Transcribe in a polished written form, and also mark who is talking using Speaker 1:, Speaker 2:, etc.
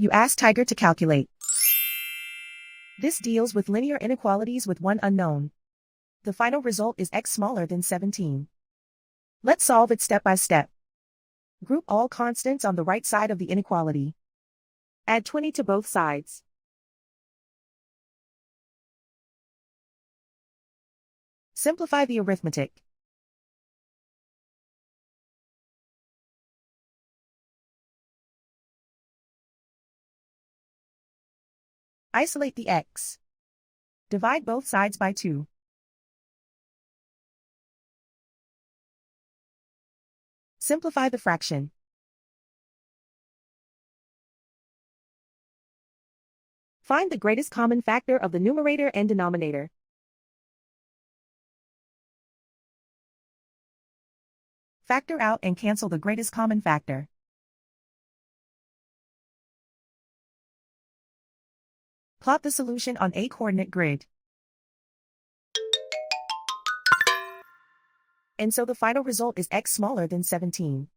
Speaker 1: You ask Tiger to calculate. This deals with linear inequalities with one unknown. The final result is x smaller than 17. Let's solve it step by step. Group all constants on the right side of the inequality. Add 20 to both sides. Simplify the arithmetic. Isolate the x. Divide both sides by 2. Simplify the fraction. Find the greatest common factor of the numerator and denominator. Factor out and cancel the greatest common factor. Plot the solution on a coordinate grid. And so the final result is x smaller than 17.